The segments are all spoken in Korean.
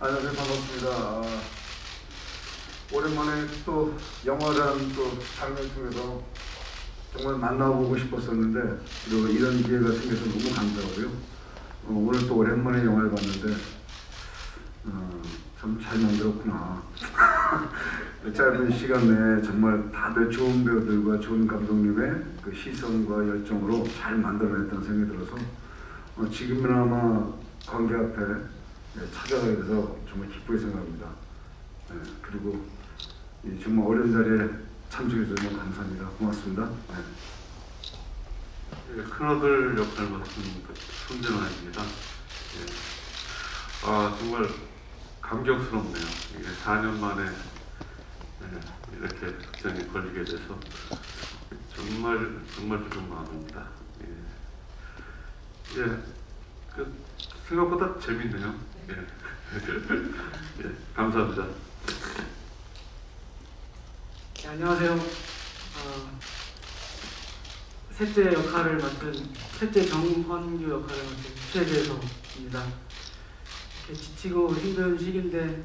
네, 반갑습니다. 오랜만에 또 영화라는 또 장면을 통해서 정말 만나보고 싶었었는데 이런 기회가 생겨서 너무 감사하고요. 오늘 또 오랜만에 영화를 봤는데 참 잘 만들었구나. 짧은 시간 내에 정말 다들 좋은 배우들과 좋은 감독님의 그 시선과 열정으로 잘 만들어냈다는 생각이 들어서 지금이나마 관객 앞에 찾아가게 돼서 정말 기쁘게 생각합니다. 그리고 정말 어려운 자리에 참석해 주셔서 감사합니다. 고맙습니다. 큰아들 역할 맡은 손재환입니다. 정말 감격스럽네요. 이게 4년 만에 이렇게 극장에 걸리게 돼서 정말 기쁜 마음입니다. 생각보다 재밌네요. 감사합니다. 안녕하세요. 셋째 역할을 맡은 셋째 정헌규 역할을 맡은 최재성입니다. 이렇게 지치고 힘든 시기인데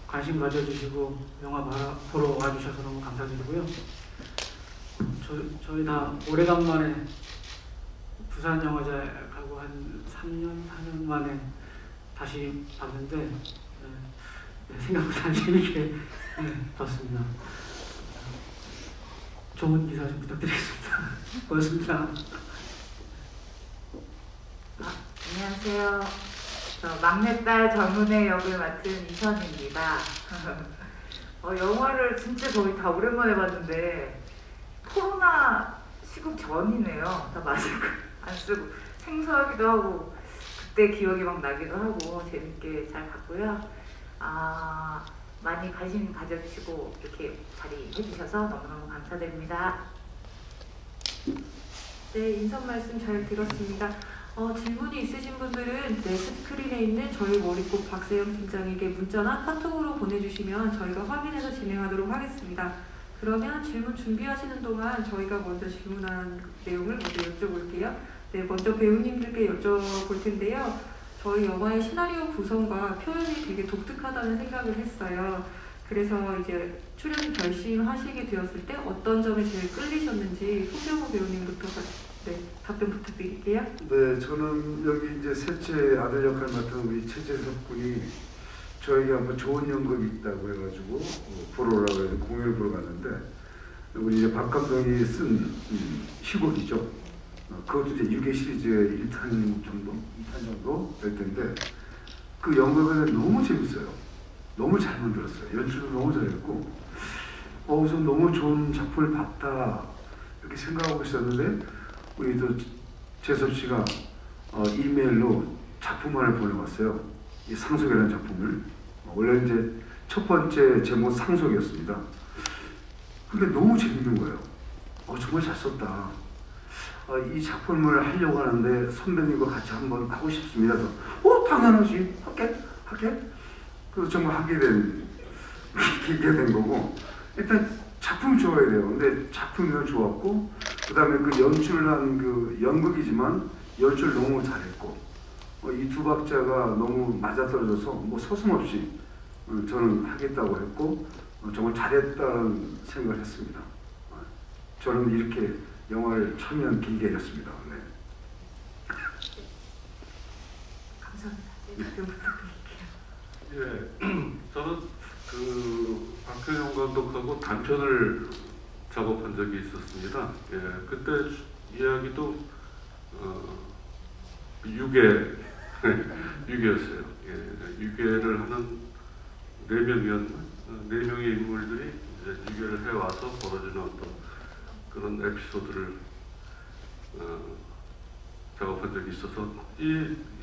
관심 가져주시고 영화 보러 와주셔서 너무 감사드리고요. 저희 다 오래간만에 부산 영화제 가고 한 4년 만에 다시 봤는데 생각보다 재밌게 봤습니다. 좋은 기사 좀 부탁드리겠습니다. 고맙습니다. 안녕하세요. 저 막내딸 정은혜 역을 맡은 이선입니다. 영화를 진짜 저희 다 오랜만에 봤는데 코로나 시국 전이네요. 다 마스크 안 쓰고 생소하기도 하고 그때 기억이 막 나기도 하고 재밌게 잘 봤고요. 많이 관심 가져주시고 이렇게 자리해주셔서 너무너무 감사드립니다. 네, 인사 말씀 잘 들었습니다. 질문이 있으신 분들은 스크린에 있는 저희 머릿꽃 박세영 팀장에게 문자나 카톡으로 보내주시면 저희가 확인해서 진행하도록 하겠습니다. 그러면 질문 준비하시는 동안 저희가 먼저 질문한 내용을 먼저 여쭤볼게요. 네, 먼저 배우님들께 여쭤볼 텐데요. 저희 영화의 시나리오 구성과 표현이 되게 독특하다는 생각을 했어요. 그래서 이제 출연 결심하시게 되었을 때 어떤 점이 제일 끌리셨는지 송병호 배우님부터 답변 부탁드릴게요. 네, 저는 여기 이제 셋째 아들 역할 맡은 우리 최재석 군이 저에게 한번 좋은 연극이 있다고 해가지고 보러 오라고 해서 공연을 보러 갔는데 우리 이제 박 감독이 쓴 희곡이죠. 그것도 이제 유괴 시리즈의 1탄 정도 될 텐데 그 연극은 너무 재밌어요. 너무 잘 만들었어요. 연출도 너무 잘했고 우선 너무 좋은 작품을 봤다 이렇게 생각하고 있었는데 우리 또 재섭 씨가 이메일로 작품만을 보내왔어요. 이 상속이라는 작품을 원래 이제 첫 번째 제목 상속이었습니다. 그게 너무 재밌는 거예요. 정말 잘 썼다. 이 작품을 하려고 하는데 선배님과 같이 한번 하고 싶습니다. 그래서 당연하지. 할게. 그래서 정말 하게 된 거고 일단 작품이 좋아야 돼요. 근데 작품이 좋았고 그 다음에 그 연출한 그 연극이지만 연출 너무 잘했고 이 두 박자가 너무 맞아떨어져서 뭐 서슴없이 저는 하겠다고 했고 정말 잘했다는 생각을 했습니다. 저는 이렇게 영화를 참여한 계기가 됐습니다. 네. 감사합니다. 저는 그 박현영 감독하고 단편을 작업한 적이 있었습니다. 그때 이야기도 유괴였어요. 유괴를 하는 4명이었나? 4명의 인물들이 이제 유괴를 해와서 벌어지는 어떤 그런 에피소드를 작업한 적이 있어서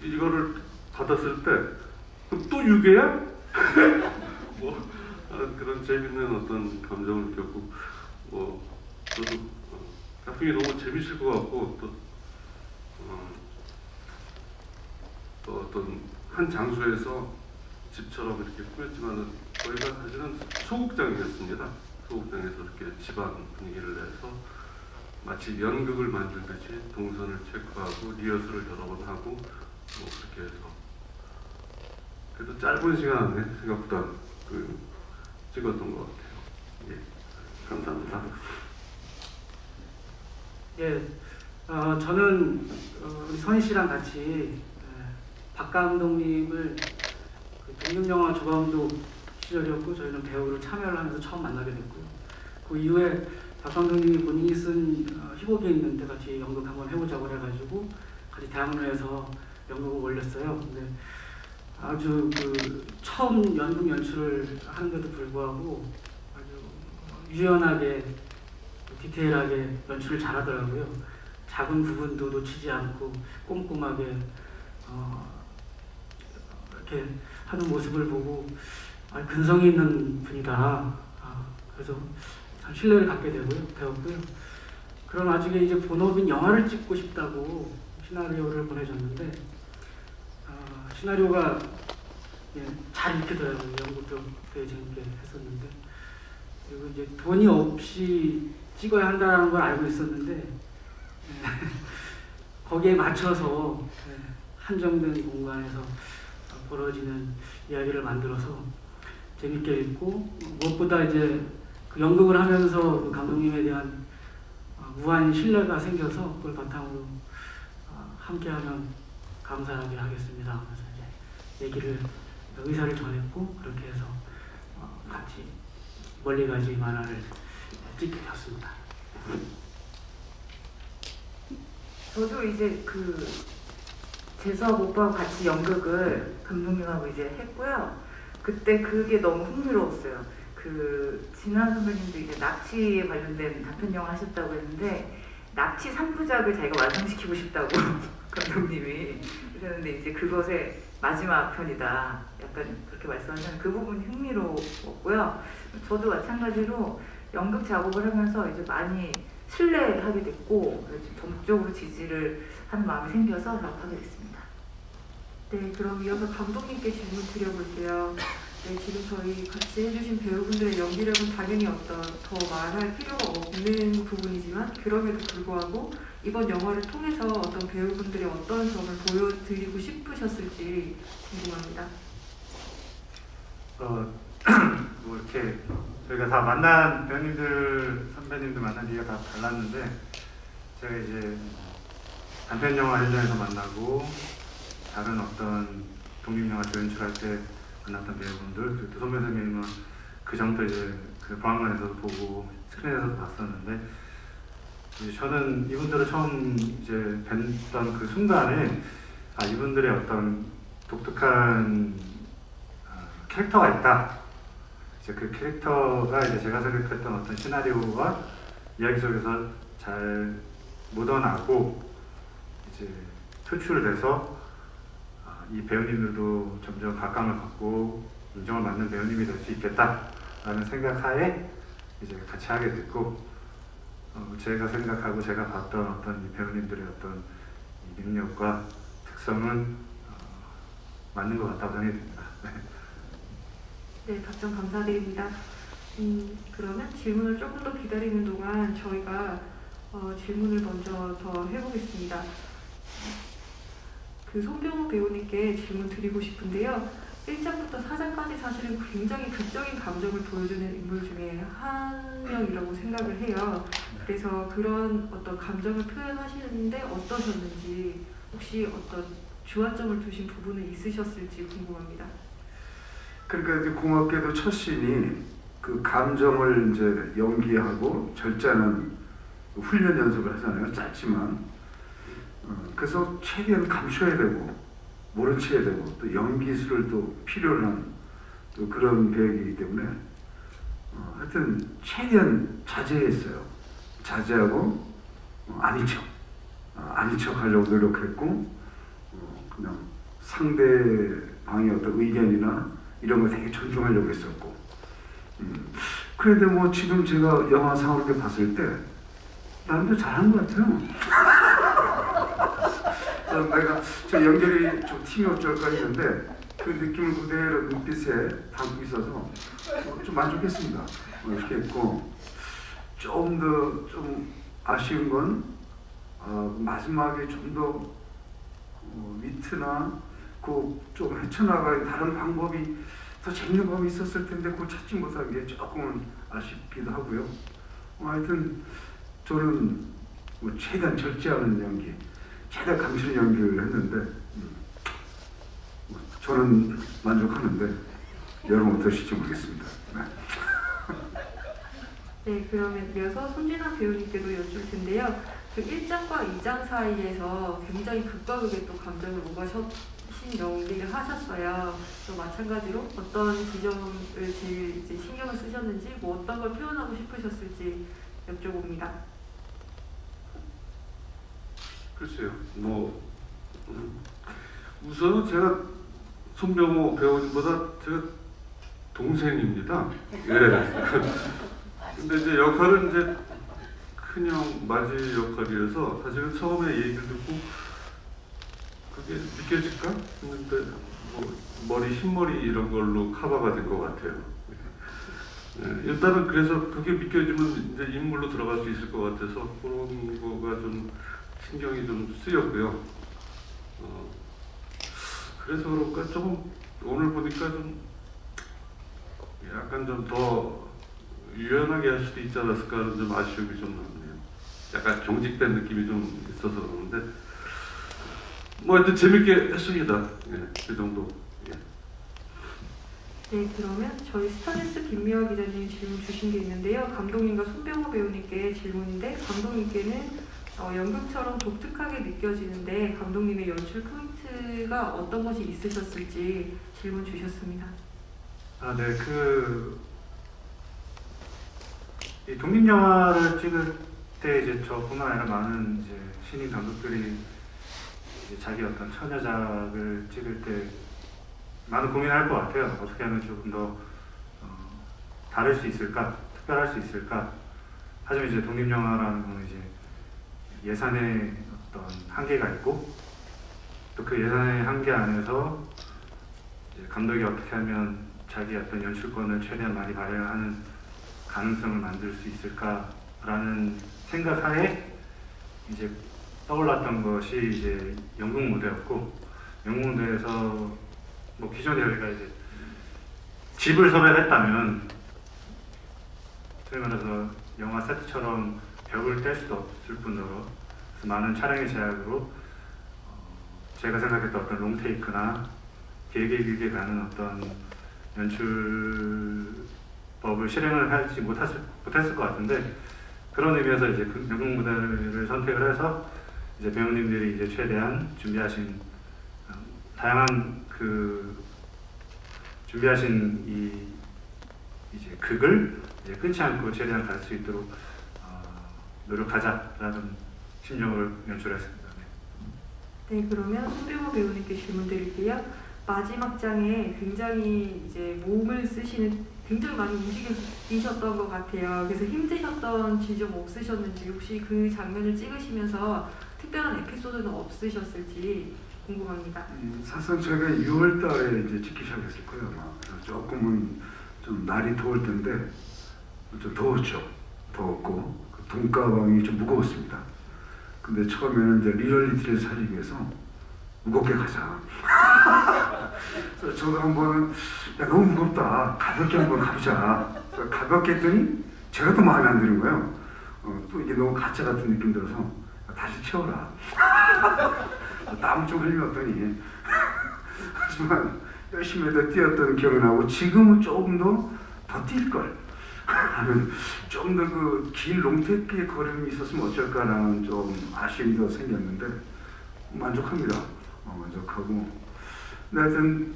이거를 받았을 때 또 유괴야? 뭐 하는 그런 재밌는 어떤 감정을 느꼈고 저도 작품이 너무 재밌을 것 같고 또 어떤 한 장소에서 집처럼 이렇게 꾸몄지만은 저희가 사실은 소극장이었습니다. 소극장에서 이렇게 집안 분위기를 내서 마치 연극을 만들듯이 동선을 체크하고 리허설을 여러 번 하고 그렇게 해서 그래도 짧은 시간 안에 생각보다 찍었던 것 같아요. 예, 감사합니다. 예, 저는 우리 선희 씨랑 같이 박 감독님을 독립영화 조감독 시절이었고 저희는 배우로 참여를 하면서 처음 만나게 됐고요. 그 이후에 박 감독님이 본인이 쓴 희곡이 있는데 같이 연극 한번 해보자고 해가지고 같이 대학로에서 연극을 올렸어요. 근데 아주 처음 연극 연출을 하는데도 불구하고 아주 유연하게 디테일하게 연출을 잘하더라고요. 작은 부분도 놓치지 않고 꼼꼼하게 이렇게 하는 모습을 보고 근성이 있는 분이다. 그래서 참 신뢰를 갖게 되었고요. 그런 나중에 이제 본업인 영화를 찍고 싶다고 시나리오를 보내줬는데 시나리오가 잘 읽히더라고요. 연극도 되게 재밌게 했었는데 그리고 이제 돈이 없이 찍어야 한다는 걸 알고 있었는데 거기에 맞춰서 한정된 공간에서 벌어지는 이야기를 만들어서 재밌게 읽고 무엇보다 이제 그 연극을 하면서 그 감독님에 대한 무한 신뢰가 생겨서 그걸 바탕으로 함께하면 감사하게 하겠습니다 하면서 이제 의사를 전했고 그렇게 해서 같이 멀리 가지 만화를 찍게 되었습니다. 저도 이제 재수하고 오빠하고 같이 연극을 감독님하고 이제 했고요. 그때 그게 너무 흥미로웠어요. 진한 선배님도 이제 납치에 관련된 단편 영화 하셨다고 했는데 납치 3부작을 자기가 완성시키고 싶다고 감독님이 그러는데 이제 그것의 마지막 편이다. 약간 그렇게 말씀하셨는데 그 부분이 흥미로웠고요. 저도 마찬가지로 연극 작업을 하면서 이제 많이 신뢰하게 됐고 전적으로 지지를 하는 마음이 생겨서 작업하게 됐습니다. 네, 그럼 이어서 감독님께 질문 드려볼게요. 네, 지금 저희 같이 해주신 배우분들의 연기력은 당연히 더 말할 필요가 없는 부분이지만 그럼에도 불구하고 이번 영화를 통해서 어떤 배우분들의 어떤 점을 보여드리고 싶으셨을지 궁금합니다. 뭐 이렇게 저희가 다 만난 배우님들, 선배님들 만난 이유가 다 달랐는데 제가 이제 단편 영화 현장에서 만나고 다른 어떤 독립영화 조연출할 때 만났던 배우분들, 그리고 또 선배 선생님은 그 전부터 이제 그 보안관에서도 보고 스크린에서도 봤었는데 이제 저는 이분들을 처음 이제 뵀던 그 순간에 이분들의 어떤 독특한 캐릭터가 있다. 이제 그 캐릭터가 이제 제가 생각했던 어떤 시나리오와 이야기 속에서 잘 묻어나고 이제 표출돼서 이 배우님들도 점점 각광을 받고 인정을 받는 배우님이 될 수 있겠다라는 생각하에 이제 같이 하게 됐고 제가 생각하고 제가 봤던 어떤 이 배우님들의 어떤 이 능력과 특성은 맞는 것 같다고 생각이 듭니다. 네, 답변 감사드립니다. 그러면 질문을 조금 더 기다리는 동안 저희가 질문을 먼저 더 해보겠습니다. 송병호 배우님께 질문 드리고 싶은데요. 1장부터 4장까지 사실은 굉장히 극적인 감정을 보여주는 인물 중에 한 명이라고 생각을 해요. 그래서 그런 어떤 감정을 표현하시는데 어떠셨는지 혹시 어떤 주안점을 두신 부분은 있으셨을지 궁금합니다. 그러니까 이제 고맙게도 첫 씬이 그 감정을 이제 연기하고 절제하는 훈련 연습을 하잖아요. 짧지만. 그래서 최대한 감춰야 되고 모른 체 해야 되고 또 연기술을 또 필요로 하는 또 그런 배역이기 때문에 하여튼 최대한 자제했어요. 자제하고 아닌 척 하려고 노력했고 그냥 상대방의 어떤 의견이나 이런 걸 되게 존중하려고 했었고 그런데 뭐 지금 제가 영화상으로 이렇게 봤을 때 나름대로 잘한 것 같아요. 내가 저 연결이 좀 팀이 어쩔까 했는데 그 느낌을 그대로 눈빛에 담고 있어서 좀 만족했습니다. 이렇게 했고 좀 아쉬운 건 마지막에 좀 더 위트나 좀 헤쳐나가야 다른 방법이 더 재밌는 방법이 있었을 텐데 그걸 찾지 못한 게 조금은 아쉽기도 하고요. 하여튼 저는 뭐 최대한 절제하는 연기, 최대한 감추는 연기를 했는데 저는 만족하는데 여러분 어떠실지 모르겠습니다. 네. 네, 그러면 이어서 손진아 배우님께도 여쭐 텐데요. 그 1장과 2장 사이에서 굉장히 극과 극의 또 감정을 오가신 연기를 하셨어요. 또 마찬가지로 어떤 지점을 제일 이제 신경을 쓰셨는지, 뭐 어떤 걸 표현하고 싶으셨을지 여쭤봅니다. 글쎄요, 우선은 제가 손병호 배우님보다 제가 동생입니다. 예. 근데 이제 역할은 이제 큰형 맞이 역할이어서 사실은 처음에 얘기를 듣고 그게 믿겨질까 했는데 머리 흰머리 이런 걸로 커버가 된 것 같아요. 예. 일단은 그래서 그게 믿겨지면 이제 인물로 들어갈 수 있을 것 같아서 그런 거가 좀 신경이 좀 쓰였고요. 그래서 그런가 조금 오늘 보니까 좀 약간 좀 더 유연하게 할 수도 있지 않았을까 하는 좀 아쉬움이 좀 남네요. 약간 경직된 느낌이 좀 있어서 그러는데 뭐 하여튼 재밌게 했습니다. 예, 그 정도. 예. 네, 그러면 저희 스타뉴스 김미화 기자님 질문 주신 게 있는데요. 감독님과 손병호 배우님께 질문인데, 감독님께는 연극처럼 독특하게 느껴지는데 감독님의 연출 포인트가 어떤 것이 있으셨을지 질문 주셨습니다. 네, 이 독립영화를 찍을 때 이제 저뿐만 아니라 많은 이제 신인 감독들이 이제 자기 어떤 처녀작을 찍을 때 많은 고민을 할 것 같아요. 어떻게 하면 조금 더 다를 수 있을까, 특별할 수 있을까. 하지만 이제 독립영화라는 건 이제 예산의 어떤 한계가 있고, 또 그 예산의 한계 안에서 이제 감독이 어떻게 하면 자기 어떤 연출권을 최대한 많이 발휘하는 가능성을 만들 수 있을까라는 생각하에 이제 떠올랐던 것이 이제 연극 무대였고, 연극 무대에서 뭐 기존에 우리가 이제 집을 섭외했다면 소위 말해서 영화 세트처럼 벽을 뗄 수도 없을 뿐더러 그래서 많은 촬영의 제약으로 제가 생각했던 어떤 롱테이크나 길게 가는 어떤 연출법을 실행을 하지 못했을 것 같은데, 그런 의미에서 이제 그 연극 무대를 선택을 해서 이제 배우님들이 이제 최대한 준비하신 다양한 준비하신 이제 극을 이제 끊지 않고 최대한 갈 수 있도록 노력하자라는 심정을 연출했습니다. 네, 그러면 손병호 배우님께 질문 드릴게요. 마지막 장에 굉장히 이제 몸을 쓰시는, 굉장히 많이 움직이셨던 것 같아요. 그래서 힘드셨던 지점 없으셨는지, 혹시 그 장면을 찍으시면서 특별한 에피소드는 없으셨을지 궁금합니다. 사실 저희가 6월 달에 이제 찍기 시작했을 거예요. 그래서 조금은 좀 날이 더울 텐데 좀 더웠죠. 더웠고 돈가방이 좀 무거웠습니다. 근데 처음에는 이제 리얼리티를 살리기 위해서 무겁게 가자. 그래서 저도 한번 너무 무겁다. 가볍게 한번 가보자. 그래서 가볍게 했더니 제가 더 마음에 안 드는 거예요. 또 이게 너무 가짜 같은 느낌 들어서 다시 채워라. 땀 좀 흘렸더니 하지만 열심히 뛰었던 기억이 나고, 지금은 조금 더 뛸 걸 하면 좀 더 그 긴 롱테이크의 걸음이 있었으면 어쩔까라는 좀 아쉬움도 생겼는데 만족합니다. 만족하고. 근데 하여튼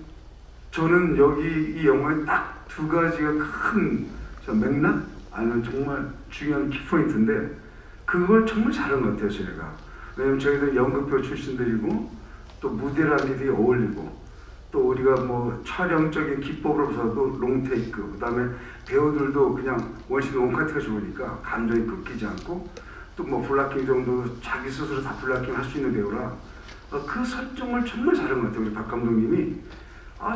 저는 여기 이 영화에 딱 두 가지가 큰 맥락? 아니면 정말 중요한 키포인트인데 그걸 정말 잘한 것 같아요, 저희가. 왜냐면 저희들 연극배우 출신들이고 또 무대라는 게 되게 어울리고, 또 우리가 뭐 촬영적인 기법으로서도 롱테이크, 그 다음에 배우들도 그냥 원신 원카트가 좋으니까 감정이 끊기지 않고, 또 뭐 블락킹 정도 자기 스스로 다 블락킹 할 수 있는 배우라 그 설정을 정말 잘한 것 같아요. 우리 박 감독님이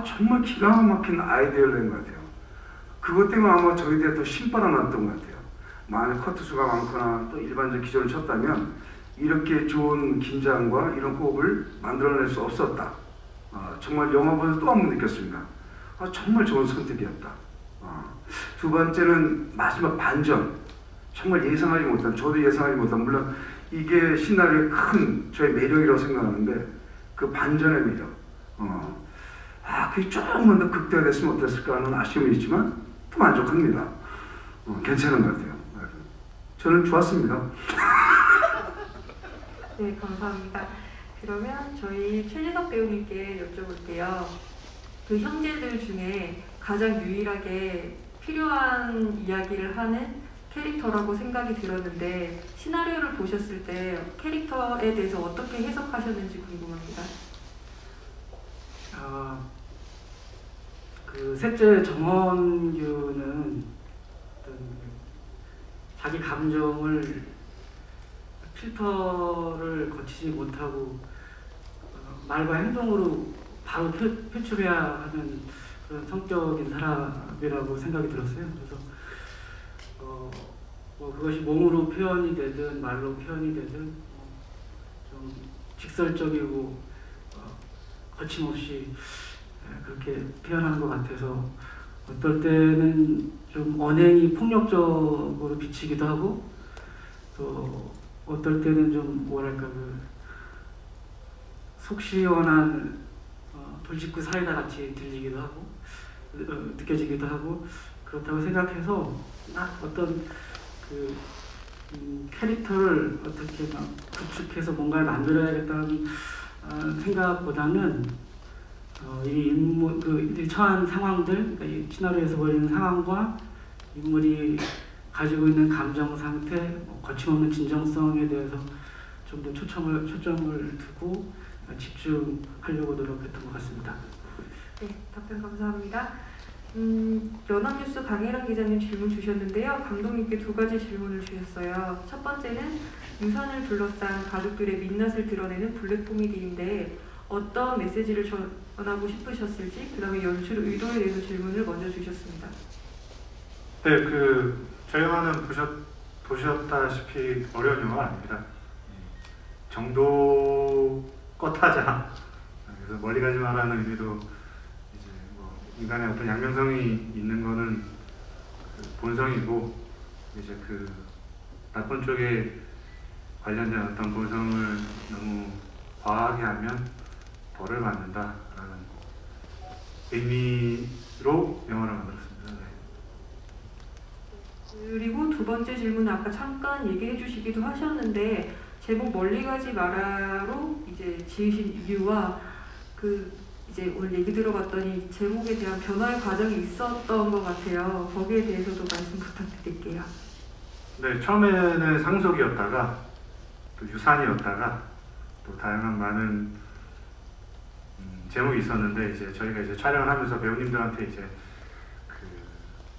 정말 기가 막힌 아이디어를 낸 것 같아요. 그것 때문에 아마 저희들이 더 신바람 났던 것 같아요. 만약 커트 수가 많거나 또 일반적 기존을 쳤다면 이렇게 좋은 긴장과 이런 호흡을 만들어낼 수 없었다. 정말 영화 보면서 또 한 번 느꼈습니다. 정말 좋은 선택이었다. 두 번째는 마지막 반전. 정말 예상하지 못한, 저도 예상하지 못한, 물론 이게 시나리오의 큰 저의 매력이라고 생각하는데 그 반전의 매력. 그게 조금만 더 극대화됐으면 어땠을까 하는 아쉬움이 있지만 또 만족합니다. 괜찮은 것 같아요. 저는 좋았습니다. 네, 감사합니다. 그러면 저희 최재석 배우님께 여쭤볼게요. 그 형제들 중에 가장 유일하게 필요한 이야기를 하는 캐릭터라고 생각이 들었는데 시나리오를 보셨을 때 캐릭터에 대해서 어떻게 해석하셨는지 궁금합니다. 그 셋째 정원규는 어떤 자기 감정을 필터를 거치지 못하고 말과 행동으로 바로 표출해야 하는 그런 성격인 사람이라고 생각이 들었어요. 그래서 그것이 몸으로 표현이 되든 말로 표현이 되든 좀 직설적이고 거침없이 그렇게 표현하는 것 같아서 어떨 때는 좀 언행이 폭력적으로 비치기도 하고 또 어떨 때는 좀 뭐랄까 속 시원한 돌직구 사이다 같이 들리기도 하고 느껴지기도 하고 그렇다고 생각해서 어떤 그 캐릭터를 어떻게 막 구축해서 뭔가를 만들어야겠다는 생각보다는 이 인물 이 처한 상황들, 그러니까 이 시나리오에서 보이는 상황과 인물이 가지고 있는 감정 상태, 거침없는 진정성에 대해서 좀 더 초점을 두고 집중하려고 노력했던 것 같습니다. 네, 답변 감사합니다. 연합뉴스 강혜란 기자님 질문 주셨는데요. 감독님께 두 가지 질문을 주셨어요. 첫 번째는 유산을 둘러싼 가족들의 민낯을 드러내는 블랙 코미디인데 어떤 메시지를 전하고 싶으셨을지, 그 다음에 연출 의도에 대해서 질문을 먼저 주셨습니다. 네, 저 영화는 보셨다시피 어려운 영화가 아닙니다. 정도껏 하자. 그래서 멀리 가지 마라는 의미도 이제 인간의 어떤 양면성이 있는 거는 본성이고 이제 나쁜 쪽에 관련된 어떤 본성을 너무 과하게 하면 벌을 받는다라는 의미로 영화를 만들었습니다. 네. 그리고 두 번째 질문은 아까 잠깐 얘기해 주시기도 하셨는데 제목 멀리 가지 마라로 이제 지으신 이유와 이제 오늘 얘기 들어봤더니 제목에 대한 변화의 과정이 있었던 것 같아요. 거기에 대해서도 말씀 부탁드릴게요. 네, 처음에는 상속이었다가 또 유산이었다가 또 다양한 많은 제목이 있었는데 이제 저희가 이제 촬영을 하면서 배우님들한테 이제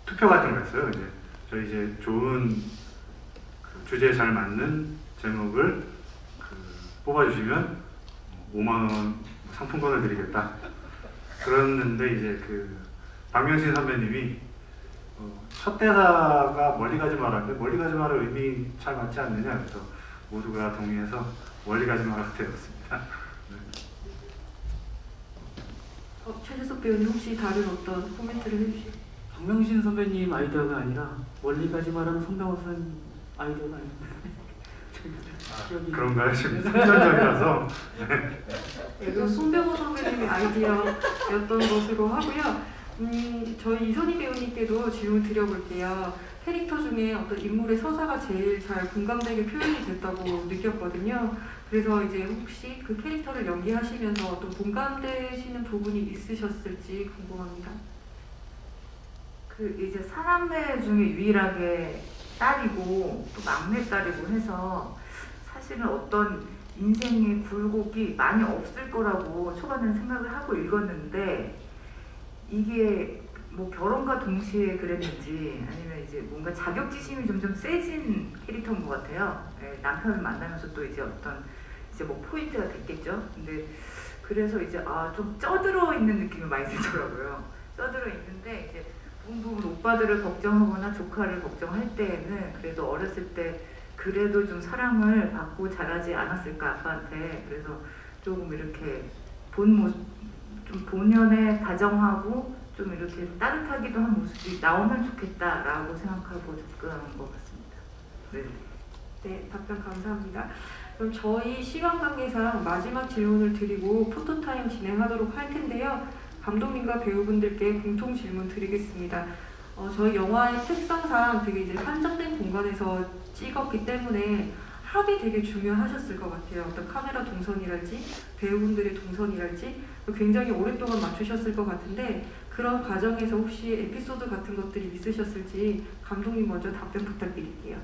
투표 같은 거 했어요. 이제 저희 이제 좋은 주제에 잘 맞는 제목을 뽑아주시면 5만 원 상품권을 드리겠다. 그랬는데 이제 박명신 선배님이 첫 대사가 멀리 가지 마라는데 멀리 가지 마라 의미 잘 맞지 않느냐 그래서 모두가 동의해서 멀리 가지 마라 되었습니다. 네. 최재석 배우님 혹시 다른 어떤 코멘트를 해주시죠? 박명신 선배님 아이디어가 아니라 멀리 가지 마라는 손병호 선생님 아이디어가 아닌데 그런가요? 지금 3년 전이라서 네, 그 손병호 선배님의 아이디어였던 것으로 하고요. 저희 이선희 배우님께도 질문 드려볼게요. 캐릭터 중에 어떤 인물의 서사가 제일 잘 공감되게 표현이 됐다고 느꼈거든요. 그래서 이제 혹시 그 캐릭터를 연기하시면서 어떤 공감되시는 부분이 있으셨을지 궁금합니다. 이제 사남매 중에 유일하게 딸이고 또 막내딸이고 해서 사실은 어떤 인생의 굴곡이 많이 없을 거라고 초반에는 생각을 하고 읽었는데 이게 뭐 결혼과 동시에 그랬는지 아니면 이제 뭔가 자격지심이 점점 세진 캐릭터인 것 같아요. 네, 남편을 만나면서 또 이제 어떤 이제 뭐 포인트가 됐겠죠. 근데 그래서 이제 좀 쪄들어 있는 느낌이 많이 들더라고요. 쪄들어 있는데 이제 부분 오빠들을 걱정하거나 조카를 걱정할 때에는 그래도 어렸을 때 그래도 좀 사랑을 받고 자라지 않았을까 아빠한테. 그래서 조금 이렇게 본 좀 본연의 다정하고 좀 이렇게 따뜻하기도 한 모습이 나오면 좋겠다라고 생각하고 접근한 것 같습니다. 네. 네, 답변 감사합니다. 그럼 저희 시간 관계상 마지막 질문을 드리고 포토타임 진행하도록 할 텐데요. 감독님과 배우분들께 공통 질문 드리겠습니다. 저희 영화의 특성상 되게 이제 한정된 공간에서 찍었기 때문에 합이 되게 중요하셨을 것 같아요. 어떤 카메라 동선이랄지 배우분들의 동선이랄지 굉장히 오랫동안 맞추셨을 것 같은데 그런 과정에서 혹시 에피소드 같은 것들이 있으셨을지 감독님 먼저 답변 부탁드릴게요.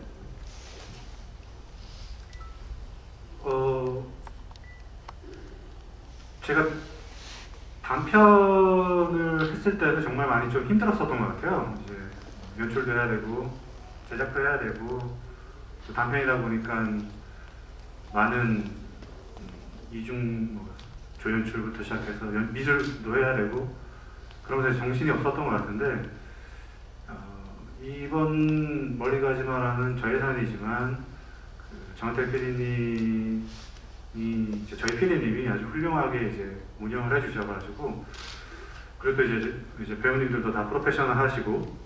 제가 단편을 했을 때는 정말 많이 좀 힘들었었던 것 같아요. 이제 연출도 해야 되고 제작도 해야 되고 또 단편이다 보니까 많은 이중 조연출부터 시작해서 미술도 해야 되고 그러면서 정신이 없었던 것 같은데 이번 멀리 가지 마라는 저예산이지만 정한택 PD님이 저희 PD님이 아주 훌륭하게 이제 운영을 해주셔가지고 그리고 이제 배우님들도 다 프로페셔널 하시고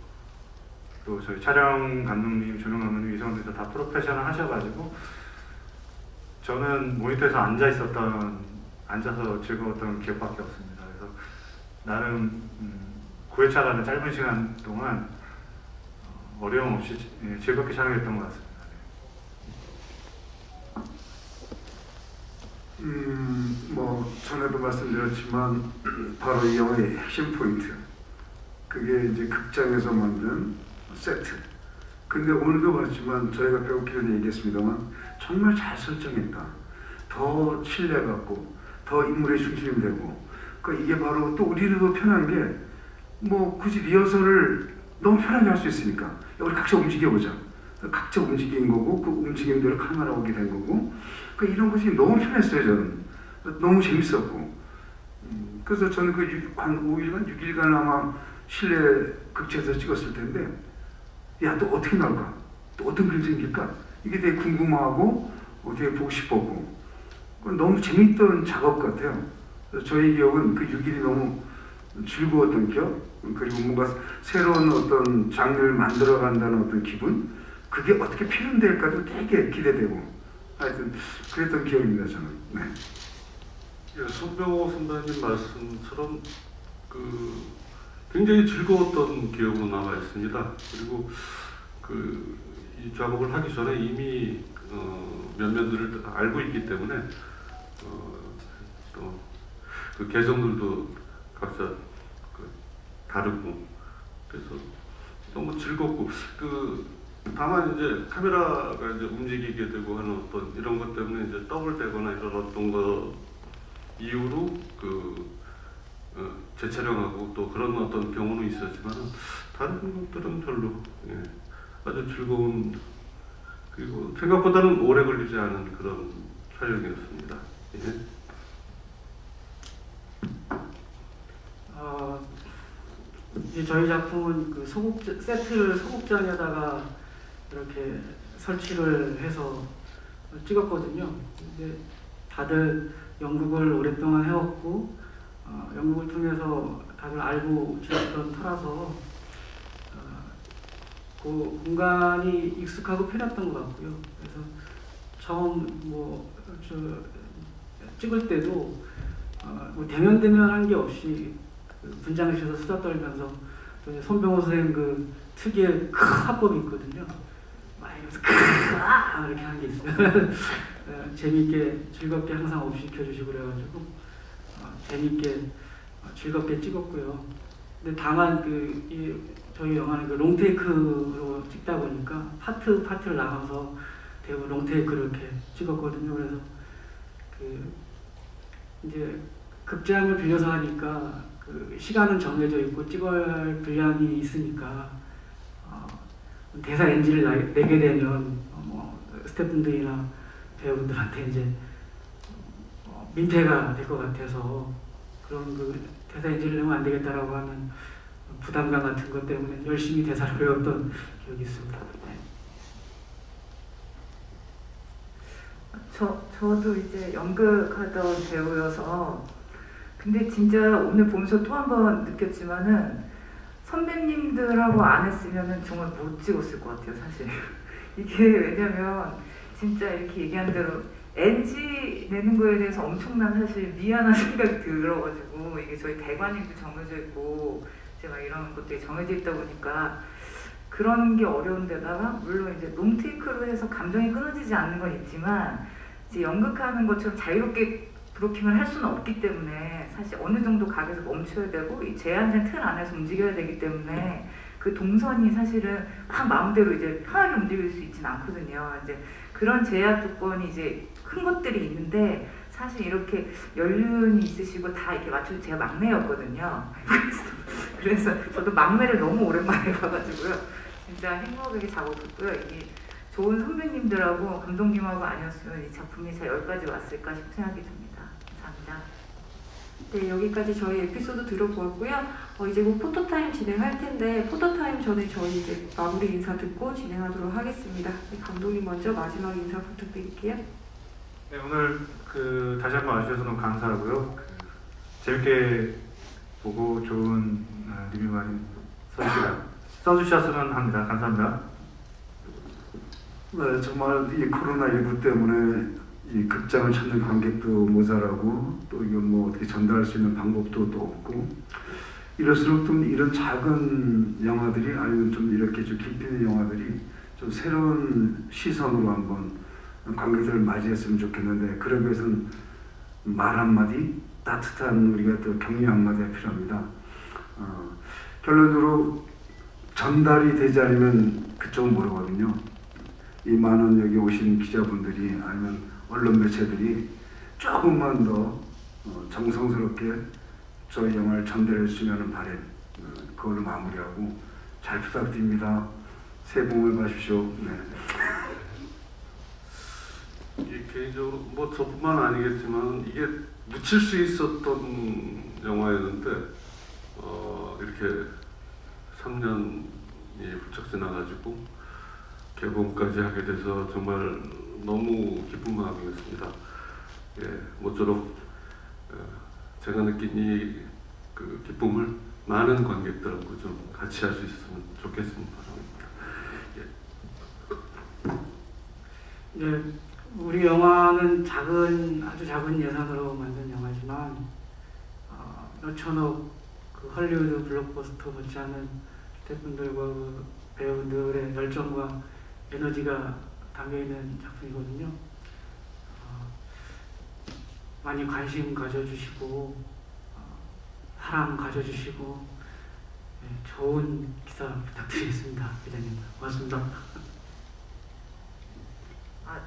또 저희 촬영 감독님, 조명 감독님, 이성들도 다 프로페셔널 하셔가지고 저는 모니터에서 앉아서 즐거웠던 기억밖에 없습니다. 그래서 나름 9회차라는 짧은 시간 동안 어려움 없이 즐겁게 촬영했던 것 같습니다. 뭐 전에도 말씀드렸지만 바로 이 영화의 핵심 포인트 그게 이제 극장에서 만든 세트. 근데 오늘도 봤지만 저희가 배우끼리는 얘기했습니다만 정말 잘 설정했다. 더 신뢰받고 더 인물의 중심이 되고 그러니까 이게 바로 또 우리도 편한 게 뭐 굳이 리허설을 너무 편하게 할 수 있으니까 우리 각자 움직여보자. 각자 움직인 거고 그 움직임대로 카메라 오게 된 거고 그러니까 이런 것이 너무 편했어요. 저는 너무 재밌었고 그래서 저는 한 5일간 6일간 아마 실내 극장에서 찍었을 텐데 야 또 어떻게 나올까? 또 어떤 그림 생길까? 이게 되게 궁금하고 되게 보고 싶었고 너무 재밌던 작업 같아요. 그래서 저희 기억은 그 6일이 너무 즐거웠던 기억 그리고 뭔가 새로운 어떤 장르를 만들어간다는 어떤 기분 그게 어떻게 표현될까도 되게 기대되고 하여튼 그랬던 기억입니다. 저는. 네. 예, 손병호 선배님 말씀처럼 굉장히 즐거웠던 기억으로 남아 있습니다. 그리고 이 작업을 하기 전에 이미 면면들을 알고 있기 때문에 또 그 개성들도 각자 다르고 그래서 너무 즐겁고 다만 이제 카메라가 이제 움직이게 되고 하는 어떤 이런 것 때문에 이제 더블되거나 이런 어떤 거 이유로 재촬영하고 또 그런 어떤 경우는 있었지만 다른 것들은 별로 아주 즐거운 그리고 생각보다는 오래 걸리지 않은 그런 촬영이었습니다. 예. 이제 저희 작품은 세트를 소극장에다가 이렇게 설치를 해서 찍었거든요. 근데 다들 연극을 오랫동안 해왔고 연극을 통해서 다들 알고 지냈던 터라서 그 공간이 익숙하고 편했던 것 같고요. 그래서 처음 찍을 때도 대면한 게 없이 분장실에서 수다 떨면서 손병호 선생님 그 특유의 화법이 있거든요. 막 이러면서 이렇게 한 게 있어요. 재밌게 즐겁게 항상 없이 시켜주시고 그래가지고 재밌게 즐겁게 찍었고요. 근데 다만 저희 영화는 롱테이크로 찍다 보니까 파트를 나눠서 대부분 롱테이크를 이렇게 찍었거든요. 그래서 이제 극장을 빌려서 하니까 시간은 정해져 있고 찍어야 할 분량이 있으니까 대사 NG를 내게 되면 스태프분들이나 배우분들한테 이제 민폐가 될 것 같아서 그런 대사 NG를 내면 안 되겠다라고 하는 부담감 같은 것 때문에 열심히 대사를 외웠던 기억이 있습니다. 네. 저도 이제 연극하던 배우여서 근데 진짜 오늘 보면서 또 한 번 느꼈지만은 선배님들하고 안 했으면은 정말 못 찍었을 것 같아요, 사실. 이게 왜냐면 진짜 이렇게 얘기한 대로 NG 내는 거에 대해서 엄청난 사실 미안한 생각이 들어가지고 이게 저희 대관님도 정해져 있고 제가 이런 것들이 정해져 있다 보니까 그런 게 어려운데다가 물론 이제 롱테이크로 해서 감정이 끊어지지 않는 건 있지만 이제 연극하는 것처럼 자유롭게 브로킹을 할 수는 없기 때문에 사실 어느 정도 각에서 멈춰야 되고 이 제한된 틀 안에서 움직여야 되기 때문에 그 동선이 사실은 막 마음대로 이제 편하게 움직일 수 있지는 않거든요. 이제 그런 제약 조건이 이제 큰 것들이 있는데 사실 이렇게 연륜이 있으시고 다 이렇게 맞춰서 제가 막내였거든요. 그래서 저도 막내를 너무 오랜만에 봐가지고요. 진짜 행복하게 작업했고요. 이게 좋은 선배님들하고 감독님하고 아니었으면 이 작품이 잘 여기까지 왔을까 싶은 생각이 듭니다. 감사합니다. 네, 여기까지 저희 에피소드 들어보았고요. 이제 곧 포토타임 진행할 텐데 포토타임 전에 저희 이제 마무리 인사 듣고 진행하도록 하겠습니다. 네, 감독님 먼저 마지막 인사 부탁드릴게요. 네, 오늘 다시 한번 와주셔서 너무 감사하고요. 재밌게 보고 좋은 리뷰 많이 써주셨으면 합니다. 감사합니다. 네, 정말 이 코로나19 때문에 이 극장을 찾는 관객도 모자라고 또 이건 뭐 어떻게 전달할 수 있는 방법도 또 없고 이럴수록 좀 이런 작은 영화들이 아니면 좀 이렇게 좀 깊이 있는 영화들이 좀 새로운 시선으로 한번 관객들을 맞이했으면 좋겠는데 그러기 위해서는 말 한마디 따뜻한 우리가 또 격려 한마디가 필요합니다. 결론적으로 전달이 되지 않으면 그쪽은 모르거든요. 이 많은 여기 오신 기자분들이 아니면 언론 매체들이 조금만 더 정성스럽게 저희 영화를 전달해 주시면 하는 바람 그걸로 마무리하고 잘 부탁드립니다. 새해 복 많이 받으십시오. 네. 이게 개인적으로 뭐 저뿐만 아니겠지만 이게 묻힐 수 있었던 영화였는데 이렇게 3년이 훌쩍 지나가지고 개봉까지 하게 돼서 정말 너무 기쁜 마음이었습니다. 예, 모쪼록 제가 느낀 이 그 기쁨을 많은 관객들하고 좀 같이 할 수 있었으면 좋겠습니다. 예. 네, 우리 영화는 아주 작은 예산으로 만든 영화지만 몇천억 그 헐리우드 블록버스터 못지않은 스태프분들과 그 배우들의 열정과 에너지가 담겨있는 작품이거든요. 많이 관심 가져주시고 사랑 가져주시고 좋은 기사 부탁드리겠습니다. 기자님 고맙습니다.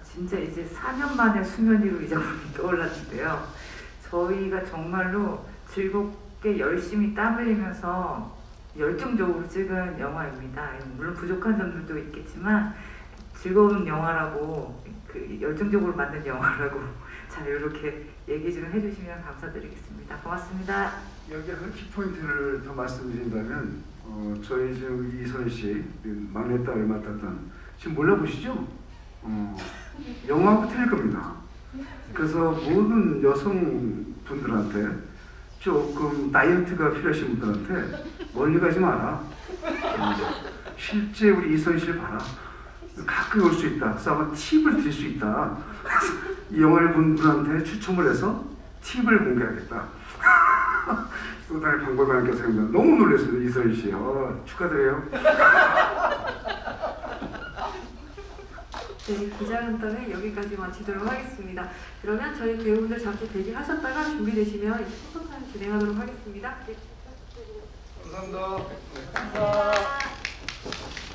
진짜 이제 4년 만에 수면 위로 이 작품이 떠올랐는데요. 저희가 정말로 즐겁게 열심히 땀 흘리면서 열정적으로 찍은 영화입니다. 물론 부족한 점들도 있겠지만 즐거운 영화라고 열정적으로 만든 영화라고 자 이렇게 얘기 좀 해주시면 감사드리겠습니다. 고맙습니다. 여기 한 키포인트를 더 말씀드린다면 저희 지금 이선희 씨 막내딸을 맡았던 지금 몰라보시죠? 영화하고 틀릴 겁니다. 그래서 모든 여성분들한테 조금 다이어트가 필요하신 분들한테 멀리 가지 마라. 실제 우리 이선희 씨를 봐라. 가까이 올 수 있다. 그래서 아마 팁을 드릴 수 있다. 이 영화를 본 분한테 추첨을 해서 팁을 공개하겠다. 또 다른 방법이 아닐까 생각합니다. 너무 놀랐습니다. 이선희 씨. 축하드려요. 네, 기자간담회 여기까지 마치도록 하겠습니다. 그러면 저희 배우분들 잠시 대기하셨다가 준비되시면 이제 포토타임 진행하도록 하겠습니다. 네. 감사합니다. 감사합니다.